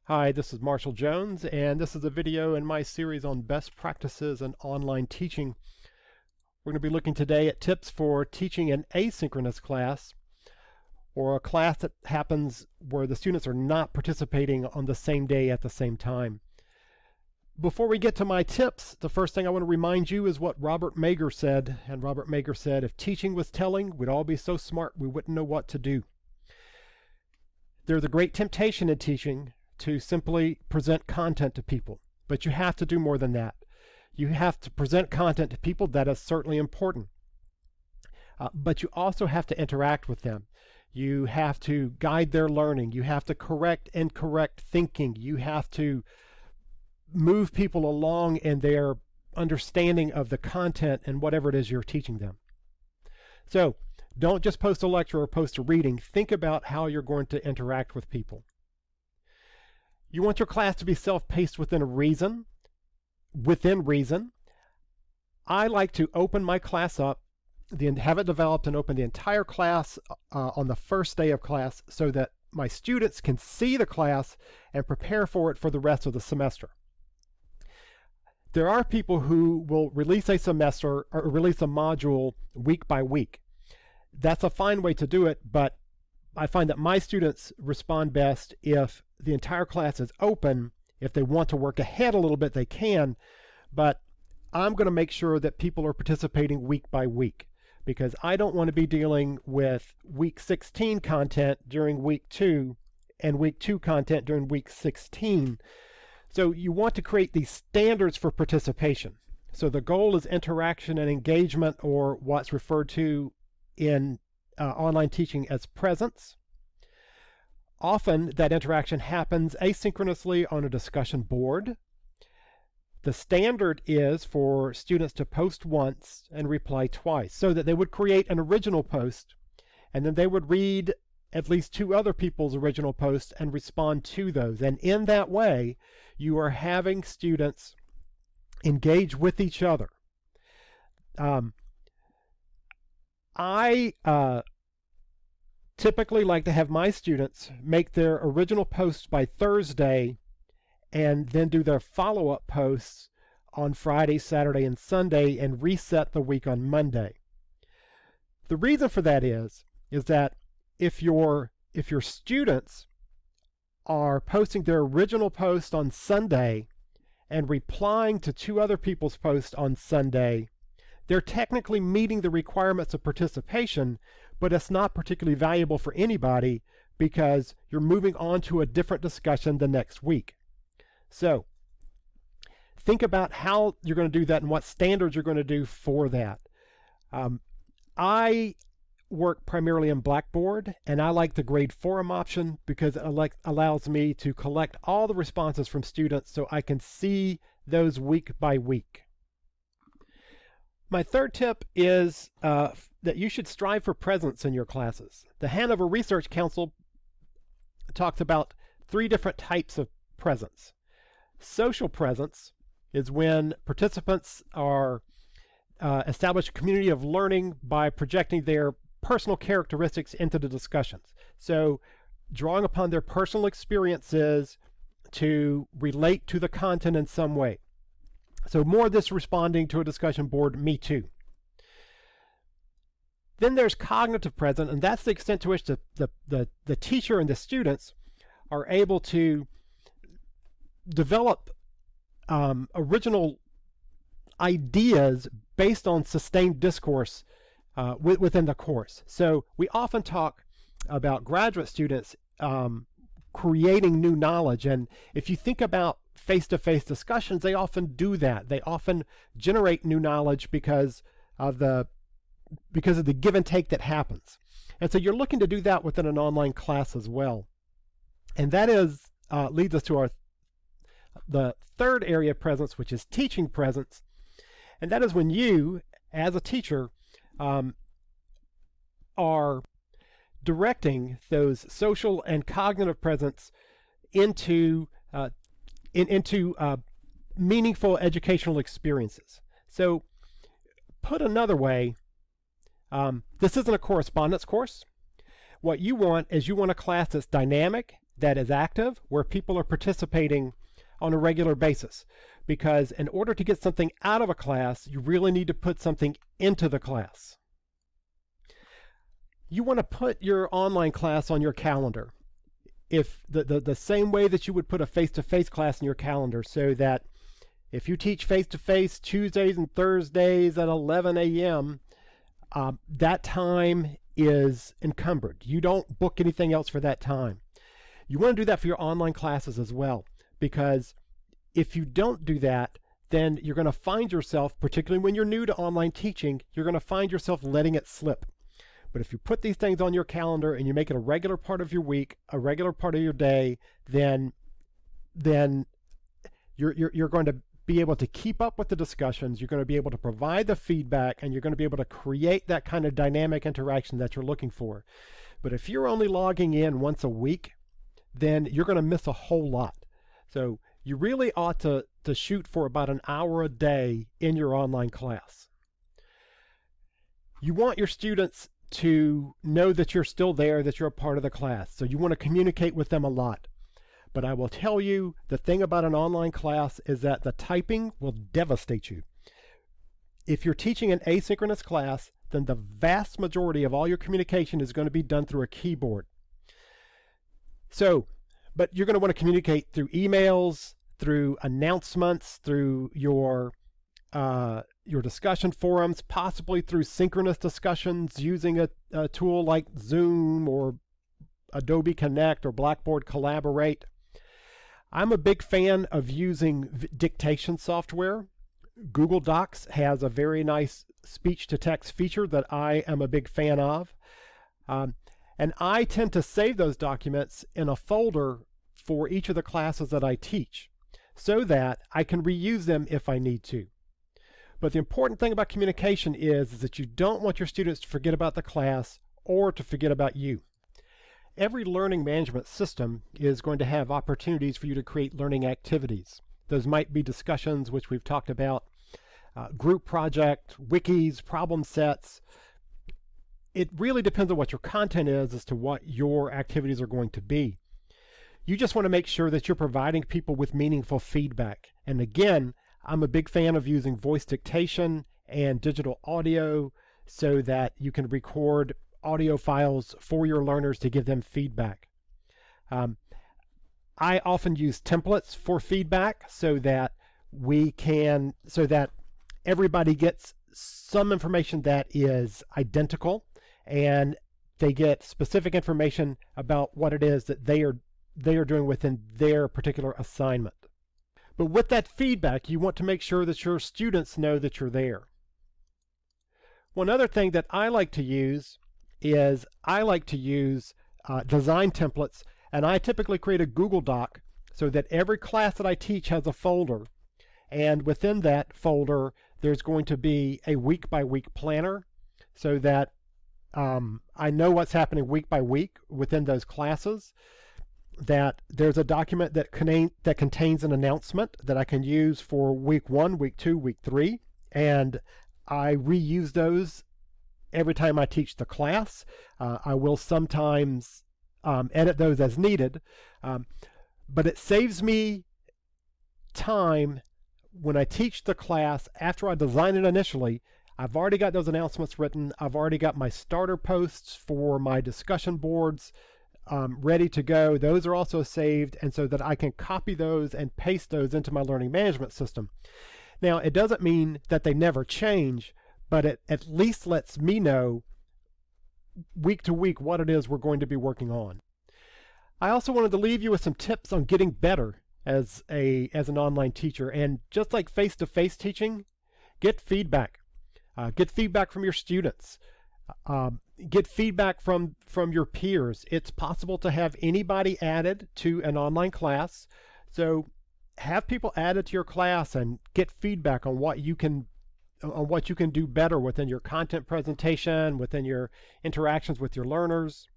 Hi, this is Marshall Jones, and this is a video in my series on best practices in online teaching. We're going to be looking today at tips for teaching an asynchronous class, or a class that happens where the students are not participating on the same day at the same time. Before we get to my tips, the first thing I want to remind you is what Robert Mager said. And Robert Mager said, if teaching was telling, we'd all be so smart we wouldn't know what to do. There's a great temptation in teaching to simply present content to people, but you have to do more than that. You have to present content to people. That is certainly important, but you also have to interact with them. You have to guide their learning. You have to correct incorrect thinking. You have to move people along in their understanding of the content and whatever it is you're teaching them. So don't just post a lecture or post a reading. Think about how you're going to interact with people. You want your class to be self-paced within reason. I like to open my class up, have it developed and open the entire class on the first day of class so that my students can see the class and prepare for it for the rest of the semester. There are people who will release a semester or release a module week by week. That's a fine way to do it, but I find that my students respond best if the entire class is open. If they want to work ahead a little bit, they can, but I'm going to make sure that people are participating week by week, because I don't want to be dealing with week 16 content during week 2 and week 2 content during week 16. So you want to create these standards for participation. So the goal is interaction and engagement, or what's referred to in online teaching as presence. Often that interaction happens asynchronously on a discussion board. The standard is for students to post once and reply twice, so that they would create an original post and then they would read at least 2 other people's original posts and respond to those. And in that way, you are having students engage with each other. I typically like to have my students make their original posts by Thursday and then do their follow-up posts on Friday, Saturday, and Sunday, and reset the week on Monday. The reason for that is that if your students are posting their original post on Sunday and replying to 2 other people's posts on Sunday, they're technically meeting the requirements of participation, but it's not particularly valuable for anybody because you're moving on to a different discussion the next week. So think about how you're going to do that and what standards you're going to do for that. I work primarily in Blackboard, and I like the grade forum option because it allows me to collect all the responses from students so I can see those week by week. My third tip is that you should strive for presence in your classes. The HANOVER Research Council talks about 3 different types of presence. Social presence is when participants are establish a community of learning by projecting their personal characteristics into the discussions. So drawing upon their personal experiences to relate to the content in some way. So more of this responding to a discussion board, me too. Then there's cognitive presence, and that's the extent to which the teacher and the students are able to develop original ideas based on sustained discourse within the course. So we often talk about graduate students creating new knowledge, and if you think about face-to-face discussions, they often do that. They often generate new knowledge because of the give and take that happens. And so you're looking to do that within an online class as well. And that is leads us to the third area of presence, which is teaching presence. And that is when you, as a teacher, are directing those social and cognitive presence into meaningful educational experiences. So put another way, this isn't a correspondence course. What you want is you want a class that's dynamic that is active, where people are participating on a regular basis. Because in order to get something out of a class, you really need to put something into the class. You want to put your online class on your calendar. If the same way that you would put a face-to-face class in your calendar, so that if you teach face-to-face Tuesdays and Thursdays at 11 a.m., that time is encumbered. You don't book anything else for that time. You want to do that for your online classes as well, because if you don't do that, then you're going to find yourself, particularly when you're new to online teaching, you're going to find yourself letting it slip. But if you put these things on your calendar and you make it a regular part of your week, a regular part of your day, then you're going to be able to keep up with the discussions, you're going to be able to provide the feedback, and you're going to be able to create that kind of dynamic interaction that you're looking for. But if you're only logging in once a week, then you're going to miss a whole lot. So you really ought to shoot for about an hour a day in your online class. You want your students to know that you're still there, that you're a part of the class. So you want to communicate with them a lot. But I will tell you, the thing about an online class is that the typing will devastate you. If you're teaching an asynchronous class, then the vast majority of all your communication is going to be done through a keyboard. So, but you're going to want to communicate through emails, through announcements, through your discussion forums, possibly through synchronous discussions using a tool like Zoom or Adobe Connect or Blackboard Collaborate. I'm a big fan of using dictation software. Google Docs has a very nice speech-to-text feature that I am a big fan of. And I tend to save those documents in a folder for each of the classes that I teach, so that I can reuse them if I need to. But the important thing about communication is that you don't want your students to forget about the class or to forget about you. Every learning management system is going to have opportunities for you to create learning activities. Those might be discussions, which we've talked about, group project, wikis, problem sets. It really depends on what your content is as to what your activities are going to be. You just want to make sure that you're providing people with meaningful feedback. And again, I'm a big fan of using voice dictation and digital audio so that you can record audio files for your learners to give them feedback. I often use templates for feedback so that everybody gets some information that is identical, and they get specific information about what it is that they are doing within their particular assignment. But with that feedback, you want to make sure that your students know that you're there. One other thing that I like to use is design templates, and I typically create a Google Doc so that every class that I teach has a folder, and within that folder there's going to be a week-by-week planner so that I know what's happening week by week within those classes, that there's a document that contains an announcement that I can use for week 1, week 2, week 3, and I reuse those every time I teach the class. I will sometimes edit those as needed, but it saves me time when I teach the class. After I design it initially, I've already got those announcements written. I've already got my starter posts for my discussion boards ready to go. Those are also saved, and so that I can copy those and paste those into my learning management system. Now, it doesn't mean that they never change, but it at least lets me know week to week what it is we're going to be working on. I also wanted to leave you with some tips on getting better as an online teacher. And just like face-to-face teaching, get feedback. Get feedback from your students. Get feedback from your peers. It's possible to have anybody added to an online class. So have people added to your class and get feedback on what you can do better within your content presentation, within your interactions with your learners.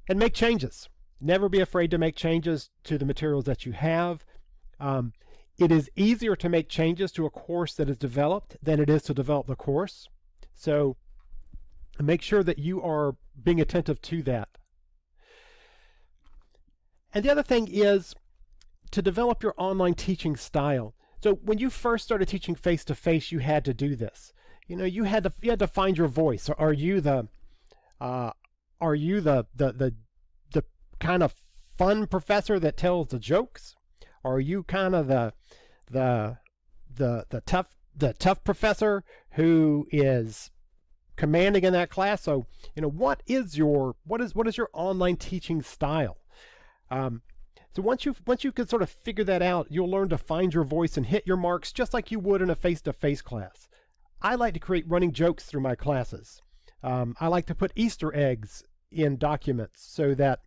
And make changes. Never be afraid to make changes to the materials that you have. It is easier to make changes to a course that is developed than it is to develop the course. So make sure that you are being attentive to that. And the other thing is to develop your online teaching style. So when you first started teaching face-to-face, you had to do this. You had to find your voice. Are you the kind of fun professor that tells the jokes? Or are you kind of the tough professor who is commanding in that class? So what is your online teaching style? So once you can sort of figure that out, you'll learn to find your voice and hit your marks just like you would in a face-to-face class. I like to create running jokes through my classes. I like to put Easter eggs in documents so that,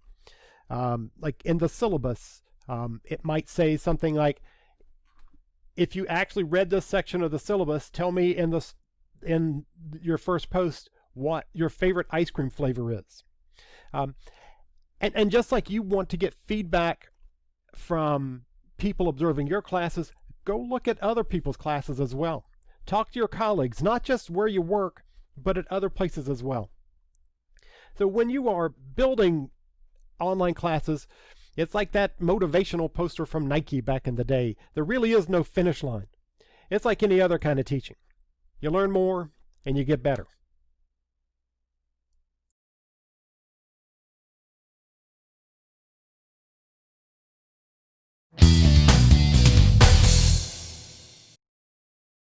like in the syllabus, it might say something like, if you actually read this section of the syllabus, tell me in your first post what your favorite ice cream flavor is. And just like you want to get feedback from people observing your classes, go look at other people's classes as well. Talk to your colleagues, not just where you work, but at other places as well. So when you are building online classes, it's like that motivational poster from Nike back in the day. There really is no finish line. It's like any other kind of teaching. You learn more and you get better.